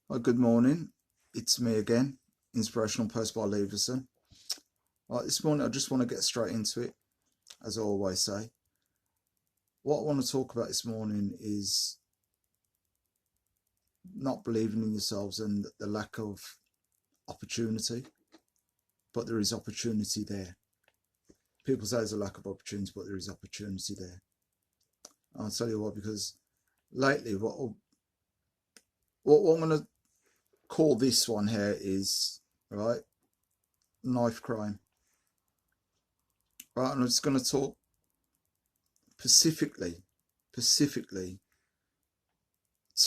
Well, good morning. It's me again, Inspirational Post by Leverson. Right, this morning I just want to get straight into it, as I always say. What I want to talk about this morning is not believing in yourselves and the lack of opportunity, but there is opportunity there. People say there's a lack of opportunity, but there is opportunity there. I'll tell you why, because lately what I'm going to call this one here is, right, knife crime. Right, and I'm just going to talk specifically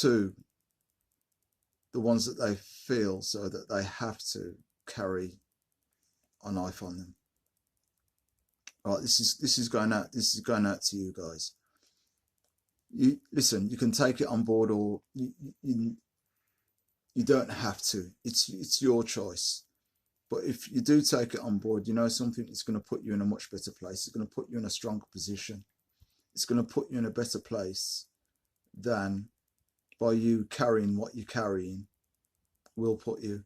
to the ones that they feel so that they have to carry a knife on them. Right, this is going out to you guys. You listen, you can take it on board, or you don't have to. It's your choice. But if you do take it on board, you know something, it's going to put you in a much better place. It's going to put you in a stronger position. It's going to put you in a better place than by you carrying what you're carrying will put you.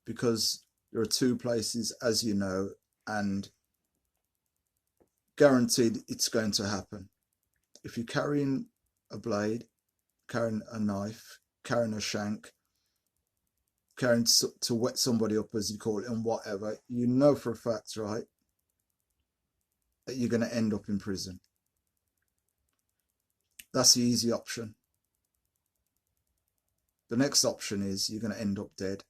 Because there are two places, as you know, and guaranteed it's going to happen. If you're carrying a blade, carrying a knife, carrying a shank, carrying to wet somebody up, as you call it, and whatever, you know for a fact, right, that you're going to end up in prison. That's the easy option. The next option is you're going to end up dead.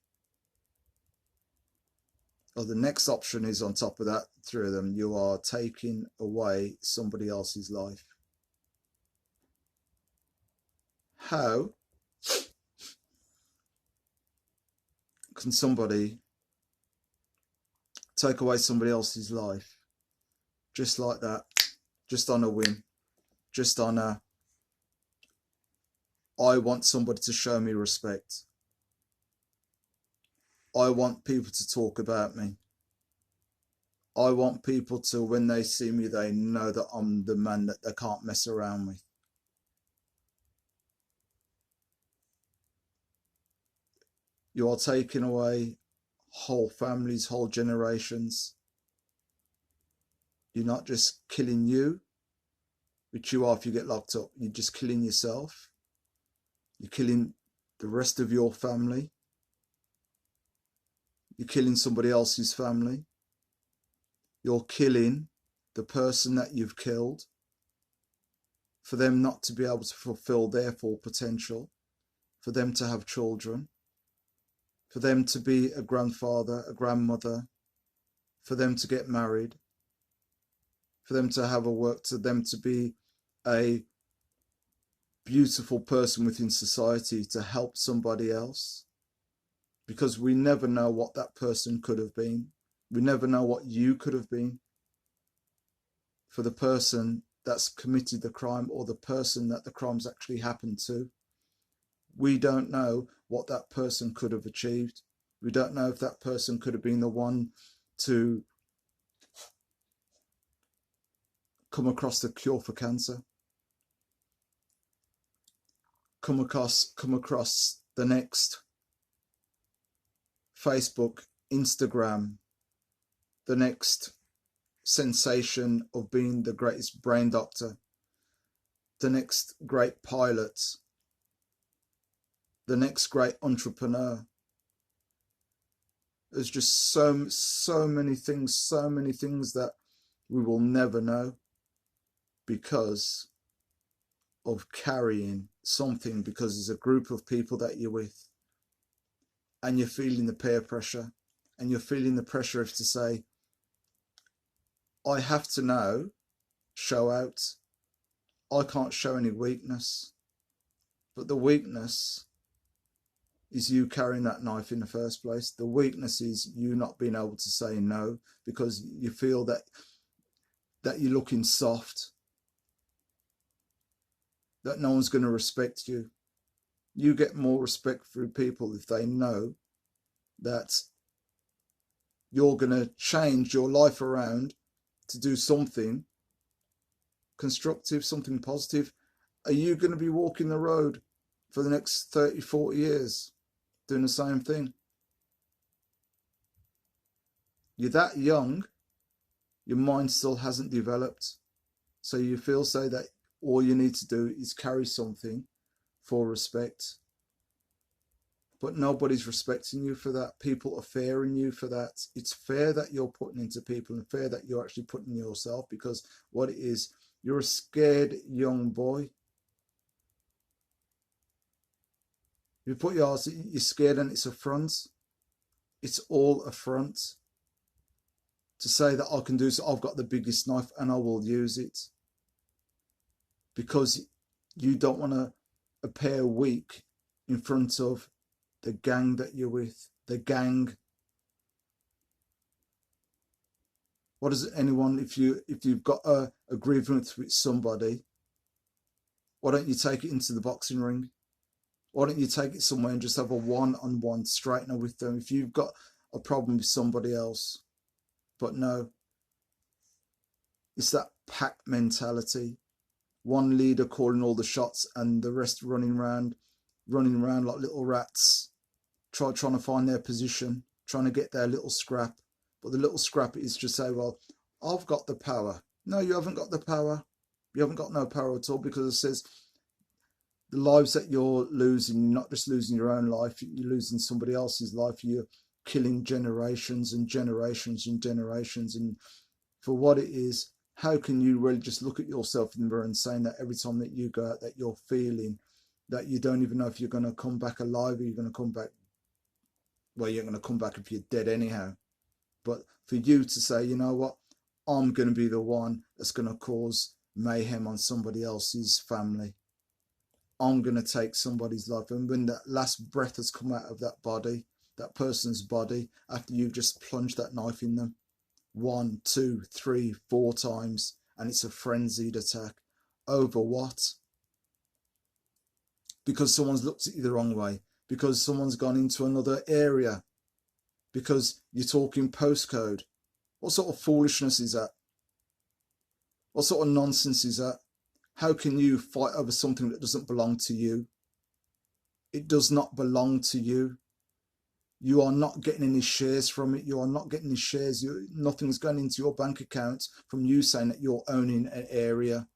Or the next option is, on top of that, three of them, you are taking away somebody else's life. How can somebody take away somebody else's life just like that, just on a whim, just on a, I want somebody to show me respect, I want people to talk about me, I want people to, when they see me, they know that I'm the man that they can't mess around with. You are taking away whole families, whole generations. You're not just killing you, which you are if you get locked up. You're just killing yourself. You're killing the rest of your family. You're killing somebody else's family. You're killing the person that you've killed for them not to be able to fulfill their full potential, for them to have children, for them to be a grandfather, a grandmother, for them to get married, for them to have a work, to them to be a beautiful person within society, to help somebody else. Because we never know what that person could have been. We never know what you could have been for the person that's committed the crime, or the person that the crime's actually happened to. We don't know what that person could have achieved. We don't know if that person could have been the one to come across the cure for cancer, come across the next Facebook, Instagram, the next sensation of being the greatest brain doctor, the next great pilot, the next great entrepreneur. There's just so many things that we will never know because of carrying something, because there's a group of people that you're with and you're feeling the peer pressure, and you're feeling the pressure of to say, I have to now show out. I can't show any weakness. But the weakness is you carrying that knife in the first place. The weakness is you not being able to say no because you feel that you're looking soft, that no one's going to respect you. You get more respect through people if they know that you're going to change your life around to do something constructive, something positive. Are you going to be walking the road for the next 30, 40 years? doing the same thing. You're that young, your mind still hasn't developed. So you feel so that all you need to do is carry something for respect. But nobody's respecting you for that. People are fearing you for that. It's fair that you're putting into people and fair that you're actually putting yourself, because what it is, you're a scared young boy. You put your arse, you're scared, and it's a front. It's all a front. To say that I can do so, I've got the biggest knife and I will use it. Because you don't want to appear weak in front of the gang that you're with. The gang. What does anyone, if you've got a grievance with somebody, why don't you take it into the boxing ring? Why don't you take it somewhere and just have a one-on-one straightener with them if you've got a problem with somebody else? But no, it's that pack mentality. One leader calling all the shots and the rest running around like little rats, trying to find their position, trying to get their little scrap. But the little scrap is just say, well, I've got the power. No, you haven't got the power. You haven't got no power at all, because it says the lives that you're losing, you're not just losing your own life, you're losing somebody else's life. You're killing generations and generations and generations. And for what it is, how can you really just look at yourself in the mirror and saying that every time that you go out that you're feeling that you don't even know if you're going to come back alive, or you're going to come back, well, you're going to come back if you're dead anyhow. But for you to say, you know what, I'm going to be the one that's going to cause mayhem on somebody else's family. I'm going to take somebody's life. And when that last breath has come out of that body, that person's body, after you've just plunged that knife in them 1, 2, 3, 4 times, and it's a frenzied attack. Over what? Because someone's looked at you the wrong way, because someone's gone into another area, because you're talking postcode. What sort of foolishness is that? What sort of nonsense is that? How can you fight over something that doesn't belong to you? It does not belong to you. You are not getting any shares from it. You are not getting any shares. Nothing's going into your bank account from you saying that you're owning an area.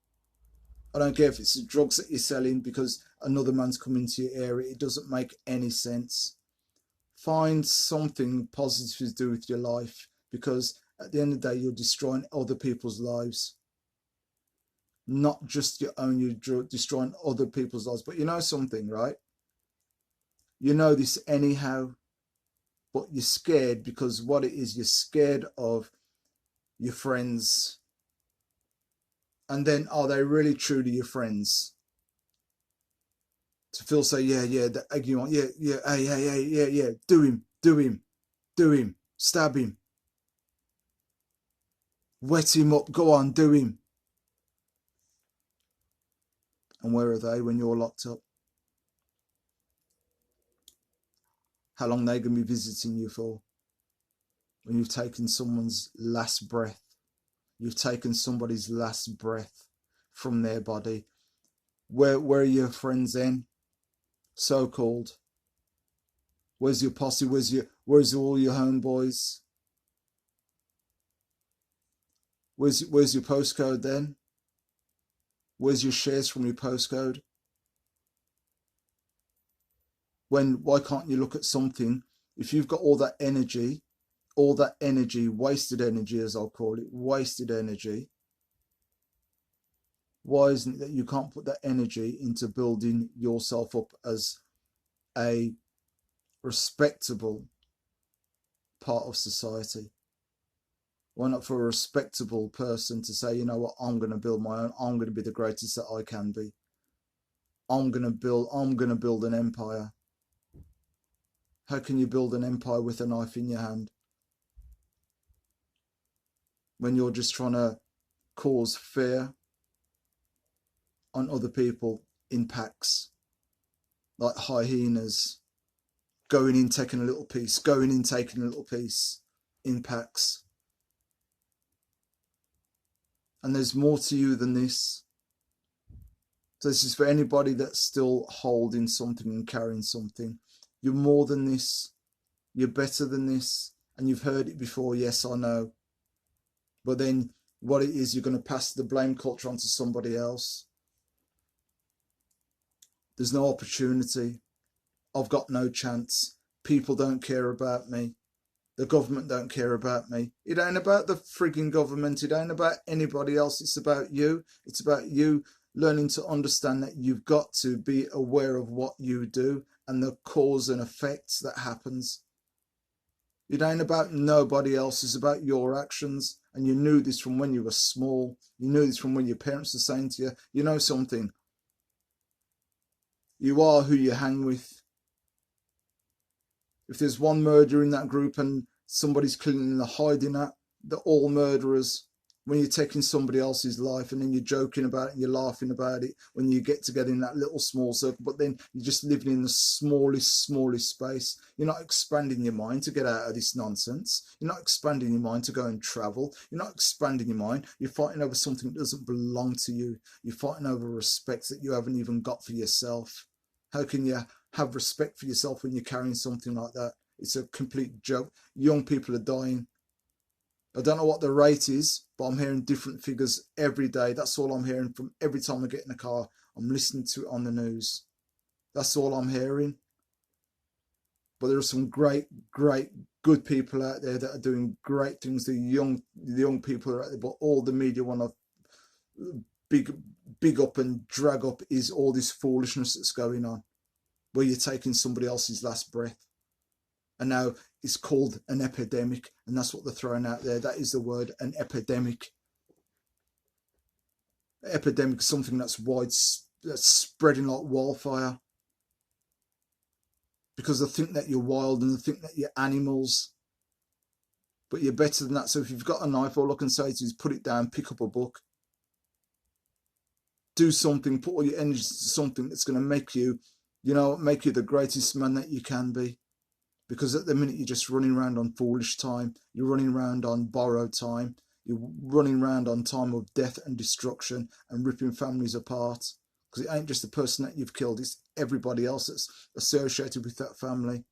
I don't care if it's the drugs that you're selling because another man's come into your area. It doesn't make any sense. Find something positive to do with your life, because at the end of the day, you're destroying other people's lives. Not just your own, you're destroying other people's lives. But you know something, right? You know this anyhow, but you're scared, because what it is, you're scared of your friends. And then, are they really truly your friends? To feel say, yeah, that egg you on, yeah, hey, yeah, do him, stab him, wet him up, go on, do him. And where are they when you're locked up? How long are they going to be visiting you for? When you've taken someone's last breath. You've taken somebody's last breath from their body. Where are your friends then? So-called. Where's your posse? Where's all your homeboys? Where's your postcode then? Where's your shares from your postcode? Why can't you look at something? If you've got all that energy, wasted energy, as I'll call it, wasted energy, why isn't it that you can't put that energy into building yourself up as a respectable part of society? Why not for a respectable person to say, you know what, I'm going to build my own, I'm going to be the greatest that I can be. I'm going to build an empire. How can you build an empire with a knife in your hand? When you're just trying to cause fear on other people in packs, like hyenas, going in, taking a little piece, going in, taking a little piece in packs. And there's more to you than this. So this is for anybody that's still holding something and carrying something. You're more than this. You're better than this. And you've heard it before, yes, I know. But then what it is, you're going to pass the blame culture onto somebody else. There's no opportunity. I've got no chance. People don't care about me. The government don't care about me. It ain't about the frigging government. It ain't about anybody else. It's about you. It's about you learning to understand that you've got to be aware of what you do and the cause and effects that happens. It ain't about nobody else. It's about your actions. And you knew this from when you were small. You knew this from when your parents were saying to you, you know something, you are who you hang with. If there's one murderer in that group and somebody's cleaning the hiding that, they're all murderers. When you're taking somebody else's life and then you're joking about it and you're laughing about it when you get together in that little small circle, but then you're just living in the smallest space. You're not expanding your mind to get out of this nonsense. You're not expanding your mind to go and travel. You're not expanding your mind. You're fighting over something that doesn't belong to you. You're fighting over respect that you haven't even got for yourself. How can you have respect for yourself when you're carrying something like that? It's a complete joke. Young people are dying. I don't know what the rate is, but I'm hearing different figures every day. That's all I'm hearing from every time I get in the car. I'm listening to it on the news. That's all I'm hearing. But there are some great, good people out there that are doing great things. The young people are out there, but all the media want to big up and drag up is all this foolishness that's going on, where you're taking somebody else's last breath. And now it's called an epidemic, and that's what they're throwing out there. That is the word, an epidemic. Epidemic is something that's that's spreading like wildfire. Because they think that you're wild and they think that you're animals. But you're better than that. So if you've got a knife, all I can say to you is put it down, pick up a book. Do something, put all your energy into something that's going to make you, make you the greatest man that you can be. Because at the minute you're just running around on foolish time. You're running around on borrowed time. You're running around on time of death and destruction and ripping families apart. Because it ain't just the person that you've killed, it's everybody else that's associated with that family.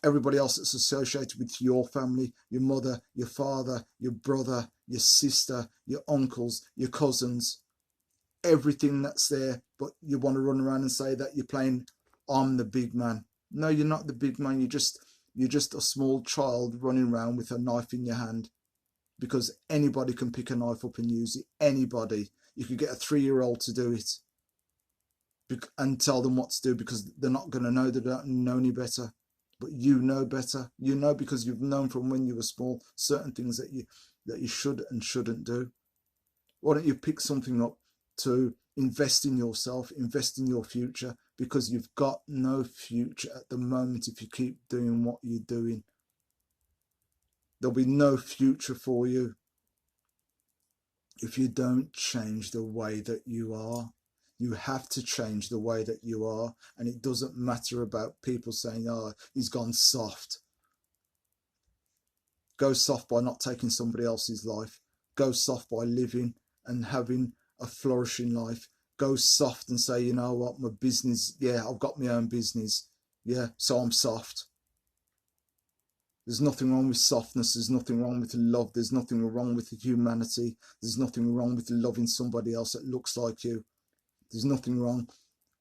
Everybody else that's associated with your family, your mother, your father, your brother, your sister, your uncles, your cousins. Everything that's there, but you want to run around and say that you're playing, I'm the big man. No, you're not the big man. You're just a small child running around with a knife in your hand, because anybody can pick a knife up and use it. Anybody. You could get a 3-year-old to do it and tell them what to do, because they're not going to know. They don't know any better. But you know better. You know, because you've known from when you were small certain things that you should and shouldn't do. Why don't you pick something up to invest in yourself, invest in your future, because you've got no future at the moment if you keep doing what you're doing. There'll be no future for you if you don't change the way that you are. You have to change the way that you are, and it doesn't matter about people saying, oh, he's gone soft. Go soft by not taking somebody else's life. Go soft by living and having a flourishing life. Go soft and say, you know what, my business, yeah, I've got my own business. Yeah, so I'm soft. There's nothing wrong with softness. There's nothing wrong with love. There's nothing wrong with humanity. There's nothing wrong with loving somebody else that looks like you. There's nothing wrong.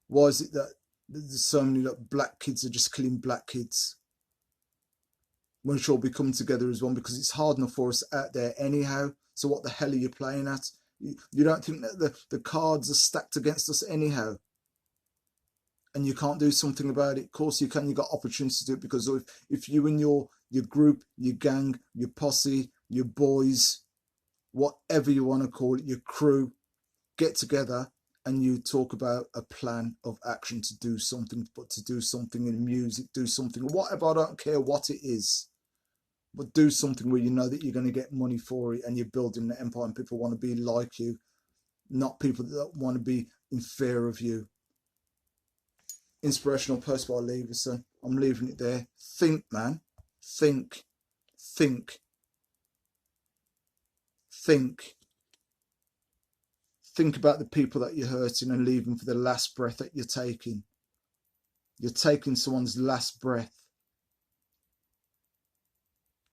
Why is it that there's so many black kids are just killing black kids? We should all be coming together as one, because it's hard enough for us out there anyhow. So what the hell are you playing at? You don't think that the cards are stacked against us anyhow? And you can't do something about it? Of course you can. You've got opportunities to do it, because if you and your group, your gang, your posse, your boys, whatever you want to call it, your crew, get together and you talk about a plan of action to do something, but to do something in music, do something, whatever, I don't care what it is, but do something where you know that you're going to get money for it and you're building an empire and people want to be like you, not people that want to be in fear of you. Inspirational post by Leverson. I'm leaving it there. Think, man. Think. Think. Think. Think about the people that you're hurting and leaving for the last breath that you're taking. You're taking someone's last breath.